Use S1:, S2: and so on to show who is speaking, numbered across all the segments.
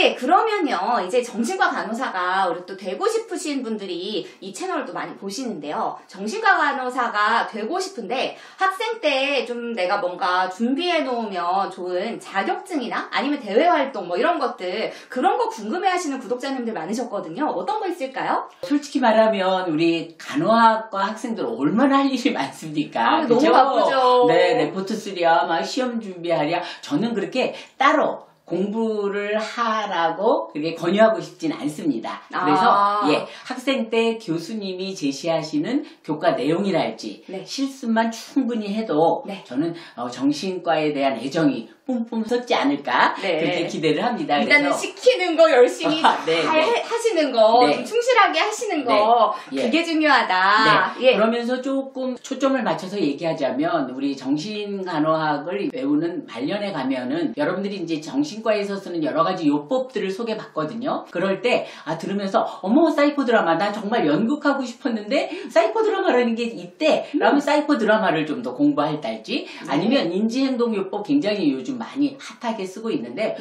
S1: 네, 그러면요, 이제 정신과 간호사가 우리 또 되고 싶으신 분들이 이 채널을 또 많이 보시는데요. 정신과 간호사가 되고 싶은데 학생 때 좀 내가 뭔가 준비해 놓으면 좋은 자격증이나 아니면 대외 활동 뭐 이런 것들, 그런 거 궁금해 하시는 구독자님들 많으셨거든요. 어떤 거 있을까요?
S2: 솔직히 말하면 우리 간호학과 학생들 얼마나 할 일이 많습니까?
S1: 너무 바쁘죠.
S2: 네, 레포트 쓰랴, 막 시험 준비하랴. 저는 그렇게 따로 공부를 하라고 그렇게 권유하고 싶진 않습니다. 그래서 학생 때 교수님이 제시하시는 교과 내용이랄지 실습만 충분히 해도 저는 정신과에 대한 애정이 뿜뿜 솟지 않을까 그렇게 기대를 합니다.
S1: 일단은 그래서 시키는 거 열심히 잘 하시는 거, 좀 충실하게 하시는 거 그게 중요하다.
S2: 그러면서 조금 초점을 맞춰서 얘기하자면 우리 정신간호학을 배우는 말년에 가면은 여러분들이 이제 정신과에서 쓰는 여러 가지 요법들을 소개받거든요. 그럴 때 들으면서 어머 사이코 드라마 나 정말 연극하고 싶었는데 사이코 드라마라는 게 있대 라면 사이코 드라마를 좀 더 공부할지 아니면 인지행동요법 굉장히 요즘 많이 핫하게 쓰고 있는데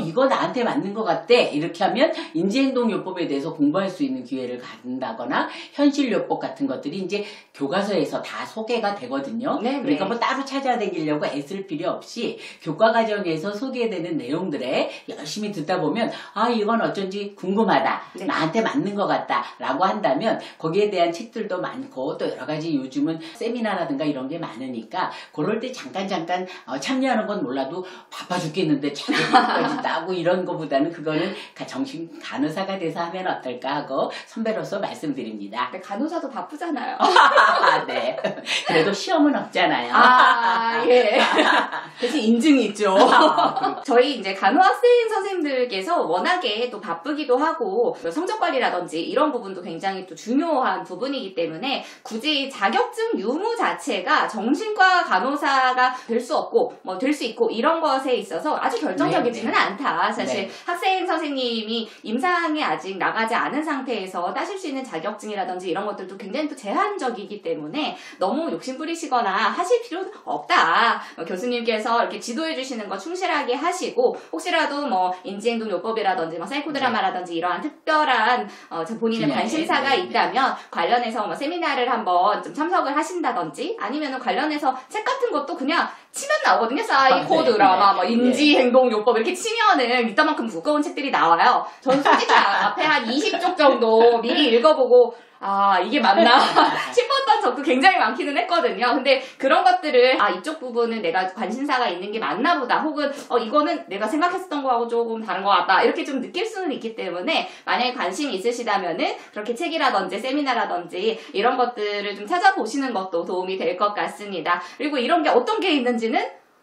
S2: 이거 나한테 맞는 것 같대 이렇게 하면 인지행동요법에 대해서 공부할 수 있는 기회를 갖는다거나 현실요법 같은 것들이 이제 교과서에서 다 소개가 되거든요. 그러니까 뭐 따로 찾아다니려고 애쓸 필요 없이 교과과정에서 소개되는 내용들에 열심히 듣다 보면 이건 어쩐지 궁금하다 나한테 맞는 것 같다 라고 한다면 거기에 대한 책들도 많고 또 여러 가지 요즘은 세미나라든가 이런 게 많으니까 그럴 때 잠깐 참여하는 건 몰라도 바빠 죽겠는데 자격증까지 따고 이런 거보다는 그거는 정신 간호사가 돼서 하면 어떨까 하고 선배로서 말씀드립니다.
S1: 간호사도 바쁘잖아요.
S2: 네. 그래도 시험은 없잖아요.
S1: 대신 인증이 있죠. 저희 이제 간호학생 선생님들께서 워낙에 또 바쁘기도 하고 성적관리라든지 이런 부분도 굉장히 또 중요한 부분이기 때문에 굳이 자격증 유무 자체가 정신과 간호사가 될 수 없고 뭐 될 수 있고 이런 것에 있어서 아주 결정적이지는 않다. 사실 학생 선생님이 임상에 아직 나가지 않은 상태에서 따실 수 있는 자격증이라든지 이런 것들도 굉장히 또 제한적이기 때문에 너무 욕심 부리시거나 하실 필요는 없다. 교수님께서 이렇게 지도해 주시는 거 충실하게 하시고 혹시라도 뭐 인지행동요법이라든지 뭐 사이코 드라마라든지 이러한 특별한 본인의 관심사가 있다면 관련해서 뭐 세미나를 한번 좀 참석을 하신다든지 아니면은 관련해서 책 같은 것도 그냥 치면 나오거든요. 사이코 드라마, 뭐 인지행동요법 이렇게 치면은 이따만큼 두꺼운 책들이 나와요. 저는 솔직히 앞에 한 20쪽 정도 미리 읽어보고 이게 맞나 싶었던 적도 굉장히 많기는 했거든요. 근데 그런 것들을 이쪽 부분은 내가 관심사가 있는 게 맞나 보다 혹은 이거는 내가 생각했었던 거하고 조금 다른 것 같다 이렇게 좀 느낄 수는 있기 때문에 만약에 관심이 있으시다면은 그렇게 책이라든지 세미나라든지 이런 것들을 좀 찾아보시는 것도 도움이 될 것 같습니다. 그리고 이런 게 어떤 게 있는지는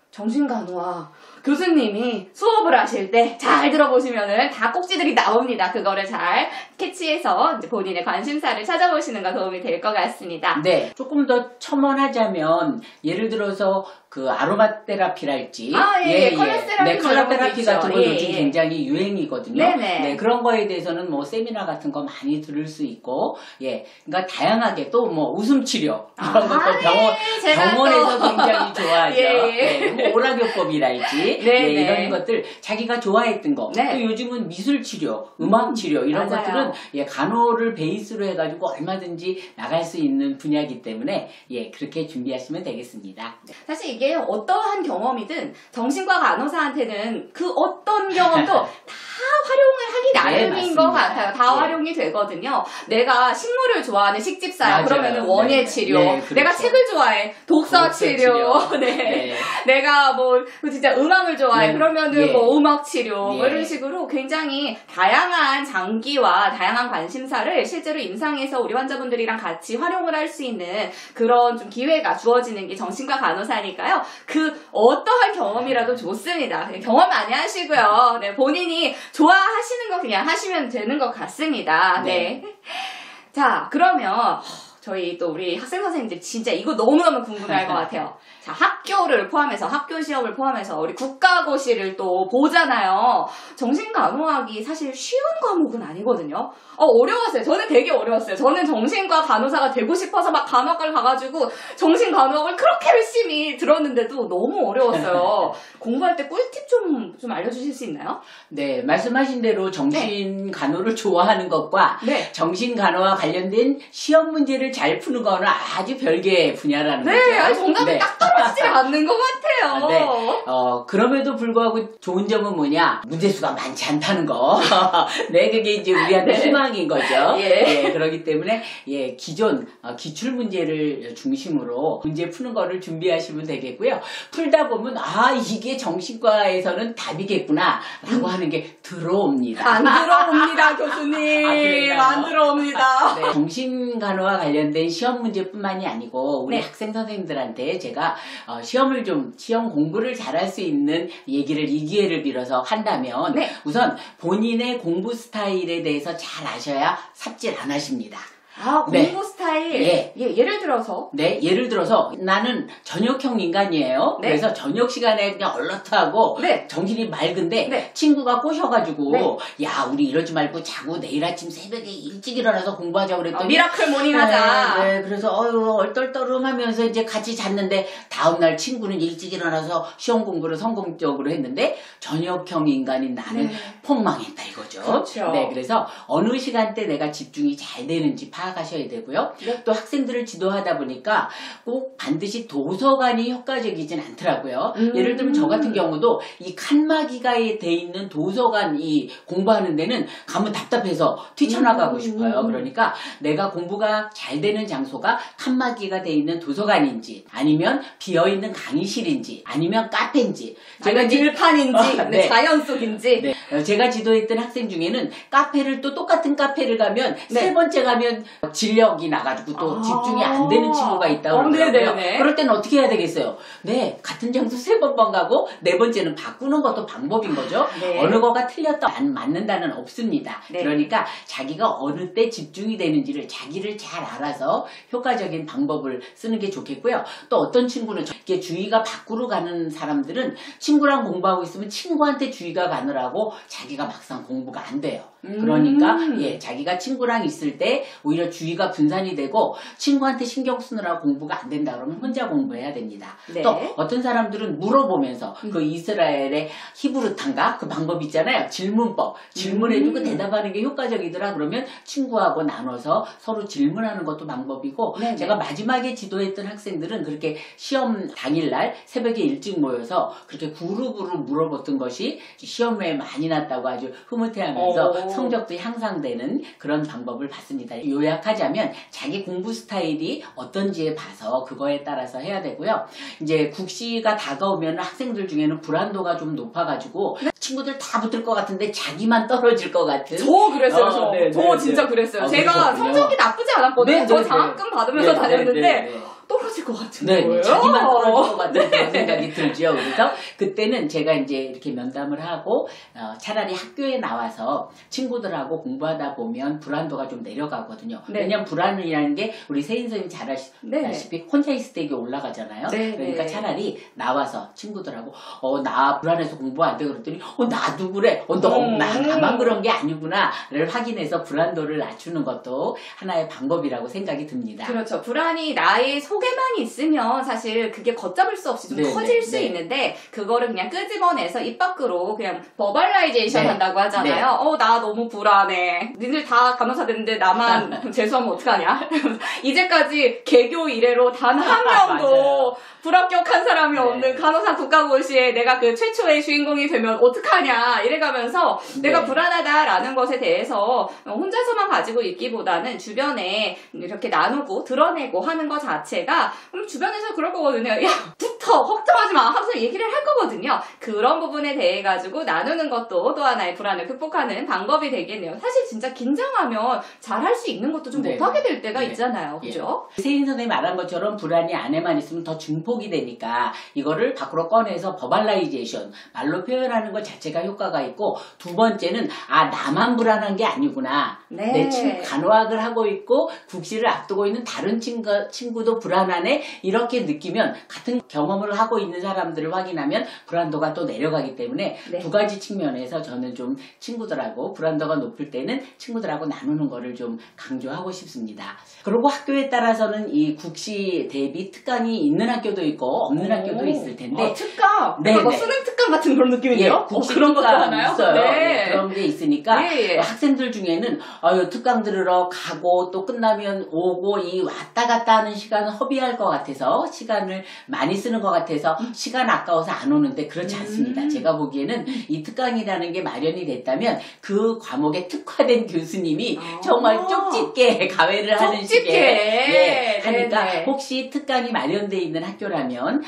S1: 정신간호학 교수님이 수업을 하실 때 잘 들어보시면은 다 꼭지들이 나옵니다. 그거를 잘 캐치해서 이제 본인의 관심사를 찾아보시는 거 도움이 될 것 같습니다.
S2: 조금 더 첨언하자면 예를 들어서 그 아로마 테라피랄지 컬러 테라피 같은 거 요즘 굉장히 유행이거든요. 그런 거에 대해서는 뭐 세미나 같은 거 많이 들을 수 있고 그러니까 다양하게 또 뭐 웃음 치료 이런 것도 병원에서 굉장히 좋아하죠. 뭐 오락요법이랄지 이런 것들 자기가 좋아했던 거 또 요즘은 미술치료, 음악치료 이런 것들은 간호를 베이스로 해가지고 얼마든지 나갈 수 있는 분야이기 때문에 그렇게 준비하시면 되겠습니다.
S1: 사실 이게 어떠한 경험이든 정신과 간호사한테는 그 어떤 경험도 다 활용을 하기 나름인 것 같아요. 다 활용이 되거든요. 내가 식물을 좋아하는 식집사야. 그러면은 원예 치료. 내가 책을 좋아해. 독서 치료. 내가 뭐 진짜 음악을 좋아해. 그러면은 뭐 음악 치료. 뭐 이런 식으로 굉장히 다양한 장기와 다양한 관심사를 실제로 임상에서 우리 환자분들이랑 같이 활용을 할 수 있는 그런 좀 기회가 주어지는 게 정신과 간호사니까요. 그 어떠한 경험이라도 좋습니다. 경험 많이 하시고요. 본인이 좋아하시는 거 그냥 하시면 되는 것 같습니다. 자, 그러면 저희 또 우리 학생 선생님들 진짜 이거 너무너무 궁금해할 것 같아요. 자, 학교를 포함해서, 학교 시험을 포함해서 우리 국가고시를 또 보잖아요. 정신간호학이 사실 쉬운 과목은 아니거든요. 어려웠어요. 저는 되게 어려웠어요. 저는 정신과 간호사가 되고 싶어서 막 간호학과를 가가지고 정신간호학을 그렇게 열심히 들었는데도 너무 어려웠어요. 공부할 때 꿀팁 좀 알려주실 수 있나요?
S2: 네, 말씀하신 대로 정신간호를 좋아하는 것과
S1: 네.
S2: 정신간호와 관련된 시험 문제를 잘 푸는 거는 아주 별개의 분야라는 거죠.
S1: 네, 정답이
S2: 네.
S1: 딱 떨어지지 않는 것 같아요.
S2: 네. 그럼에도 불구하고 좋은 점은 뭐냐? 문제수가 많지 않다는 거. 네, 그게 이제 우리한테
S1: 네.
S2: 희망인 거죠.
S1: 예.
S2: 그렇기 때문에, 기존, 기출 문제를 중심으로 문제 푸는 거를 준비하시면 되겠고요. 풀다 보면, 이게 정신과에서는 답이겠구나. 라고 하는 게 들어옵니다.
S1: 안 들어옵니다, 교수님. 안 들어옵니다.
S2: 네. 정신간호와 관련된 시험 문제뿐만이 아니고 우리
S1: 네.
S2: 학생 선생님들한테 제가 시험 공부를 잘할 수 있는 얘기를 이 기회를 빌어서 한다면
S1: 네.
S2: 우선 본인의 공부 스타일에 대해서 잘 아셔야 삽질 안 하십니다.
S1: 공부
S2: 네.
S1: 스타일.
S2: 예.
S1: 예를 들어서.
S2: 네, 예를 들어서 나는 저녁형 인간이에요.
S1: 네.
S2: 그래서 저녁 시간에 그냥 얼럿하고
S1: 네.
S2: 정신이 맑은데
S1: 네.
S2: 친구가 꼬셔가지고
S1: 네.
S2: 야, 우리 이러지 말고 자고 내일 아침 새벽에 일찍 일어나서 공부하자 그랬더니
S1: 미라클 모닝 하자.
S2: 네, 그래서 얼떨떨하면서 이제 같이 잤는데 다음날 친구는 일찍 일어나서 시험 공부를 성공적으로 했는데 저녁형 인간인 나는
S1: 네.
S2: 폭망했다 이거죠.
S1: 그렇죠.
S2: 네, 그래서 어느 시간대 내가 집중이 잘 되는지 파악하셔야 되고요.
S1: 네.
S2: 또 학생들을 지도하다 보니까 꼭 반드시 도서관이 효과적이진 않더라고요. 예를 들면 저 같은 경우도 이 칸막이가 돼 있는 도서관이 공부하는 데는 가면 답답해서 뛰쳐나가고 싶어요. 그러니까 내가 공부가 잘 되는 장소가 칸막이가 돼 있는 도서관인지 아니면 비어있는 강의실인지 아니면 카페인지
S1: 제가 들판인지
S2: 네.
S1: 자연 속인지.
S2: 네. 제가 지도했던 학생 중에는 카페를 또 똑같은 카페를 가면
S1: 네.
S2: 세 번째 가면 진력이 나가지고 또 집중이 안 되는 친구가 있다고 그러더라고요.
S1: 네네네.
S2: 그럴 때는 어떻게 해야 되겠어요? 네, 같은 장소 세 번 가고 네 번째는 바꾸는 것도 방법인 거죠.
S1: 네.
S2: 어느 거가 틀렸다 안 맞는다는 없습니다.
S1: 네.
S2: 그러니까 자기가 어느 때 집중이 되는지를 자기를 잘 알아서 효과적인 방법을 쓰는 게 좋겠고요. 또 어떤 친구는 이렇게 주의가 밖으로 가는 사람들은 친구랑 공부하고 있으면 친구한테 주의가 가느라고 자기가 막상 공부가 안 돼요. 그러니까 자기가 친구랑 있을 때 오히려 주의가 분산이 되고 친구한테 신경 쓰느라 공부가 안 된다 그러면 혼자 공부해야 됩니다.
S1: 네.
S2: 또 어떤 사람들은 물어보면서 그 이스라엘의 히브르탄가 그 방법 있잖아요. 질문법. 질문해주고 대답하는 게 효과적이더라 그러면 친구하고 나눠서 서로 질문하는 것도 방법이고
S1: 네네.
S2: 제가 마지막에 지도했던 학생들은 그렇게 시험 당일날 새벽에 일찍 모여서 그렇게 그룹으로 물어봤던 것이 시험에 많이 났다고 아주 흐뭇해하면서 성적도 향상되는 그런 방법을 봤습니다. 요약하자면 자기 공부 스타일이 어떤지에 봐서 그거에 따라서 해야 되고요. 이제 국시가 다가오면 학생들 중에는 불안도가 좀 높아가지고 친구들 다 붙을 것 같은데 자기만 떨어질 것 같은.
S1: 저 그랬어요.
S2: 네,
S1: 저
S2: 네,
S1: 진짜
S2: 네.
S1: 그랬어요.
S2: 아,
S1: 제가
S2: 그러셨군요.
S1: 성적이 나쁘지 않았거든요.
S2: 네,
S1: 저
S2: 네,
S1: 장학금 받으면서
S2: 네,
S1: 다녔는데
S2: 네, 네.
S1: 떨어질 것 같은
S2: 네,
S1: 거예요.
S2: 자기만 떨어질 것 같은 그런 생각이 들죠. 그래서 그때는 제가 이제 이렇게 면담을 하고 차라리 학교에 나와서 친구들하고 공부하다 보면 불안도가 좀 내려가거든요.
S1: 네.
S2: 왜냐하면 불안이라는 게 우리 세인 선생님 잘
S1: 네.
S2: 아시다시피 혼자 있을 때 이게 올라가잖아요.
S1: 네,
S2: 그러니까
S1: 네.
S2: 차라리 나와서 친구들하고 나 불안해서 공부 안 돼 그랬더니 나도 그래. 나만 그런 게 아니구나를 확인해서 불안도를 낮추는 것도 하나의 방법이라고 생각이 듭니다.
S1: 그렇죠. 불안이 나의 속에만 있으면 사실 그게 걷잡을 수 없이 좀
S2: 네,
S1: 커질
S2: 네,
S1: 수
S2: 네.
S1: 있는데 그거를 그냥 끄집어내서 입 밖으로 그냥 버벌라이제이션
S2: 네.
S1: 한다고 하잖아요. 나 너무 불안해. 니들 다 간호사 됐는데 나만 재수하면 어떡하냐. 이제까지 개교 이래로 단 한 명도
S2: 맞아요.
S1: 불합격한 사람이
S2: 네.
S1: 없는 간호사 국가고시에 내가 그 최초의 주인공이 되면 어떡하냐 이래가면서 내가
S2: 네.
S1: 불안하다라는 것에 대해서 혼자서만 가지고 있기보다는 주변에 이렇게 나누고 드러내고 하는 것 자체가 그럼 주변에서 그럴 거거든요. 야, 붙어! 걱정하지 마! 하면서 얘기를 할 거거든요. 그런 부분에 대해 가지고 나누는 것도 또 하나의 불안을 극복하는 방법이 되겠네요. 사실 진짜 긴장하면 잘할 수 있는 것도 좀
S2: 네.
S1: 못하게 될 때가
S2: 네.
S1: 있잖아요. 그죠?
S2: 세인 선생님 말한 것처럼 불안이 안에만 있으면 더 증폭이 되니까 이거를 밖으로 꺼내서 버발라이제이션, 말로 표현하는 것 자체가 효과가 있고, 두 번째는 나만 불안한 게 아니구나.
S1: 네.
S2: 내 친구 간호학을 하고 있고 국시를 앞두고 있는 다른 친구도 불안하네, 이렇게 느끼면 같은 경험을 하고 있는 사람들을 확인하면 불안도가 또 내려가기 때문에
S1: 네.
S2: 두 가지 측면에서 저는 좀 친구들하고 불안도가 높을 때는 친구들하고 나누는 거를 좀 강조하고 싶습니다. 그리고 학교에 따라서는 이 국시 대비 특강이 있는 학교도 있고 없는 학교도 있을 텐데
S1: 특강!
S2: 네,
S1: 뭐
S2: 네.
S1: 수능 특강 같은 그런 느낌인데요?
S2: 국시
S1: 그런 것도
S2: 특강
S1: 하나요?
S2: 있어요.
S1: 네.
S2: 그런 게 있으니까
S1: 예, 예.
S2: 학생들 중에는 특강 들으러 가고 또 끝나면 오고 이 왔다 갔다 하는 시간은 허비할 것 같아서, 시간을 많이 쓰는 것 같아서 시간 아까워서 안 오는데 그렇지 않습니다. 제가 보기에는 이 특강이라는 게 마련이 됐다면 그 과목에 특화된 교수님이 정말 쪽집게 가외를 하는 식의 하니까
S1: 네네.
S2: 혹시 특강이 마련되어 있는 학교라면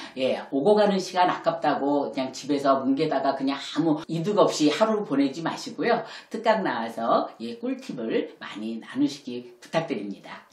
S2: 오고 가는 시간 아깝다고 그냥 집에서 뭉개다가 그냥 아무 이득 없이 하루 보내지 마시고요. 특강 나와서 꿀팁을 많이 나누시기 부탁드립니다.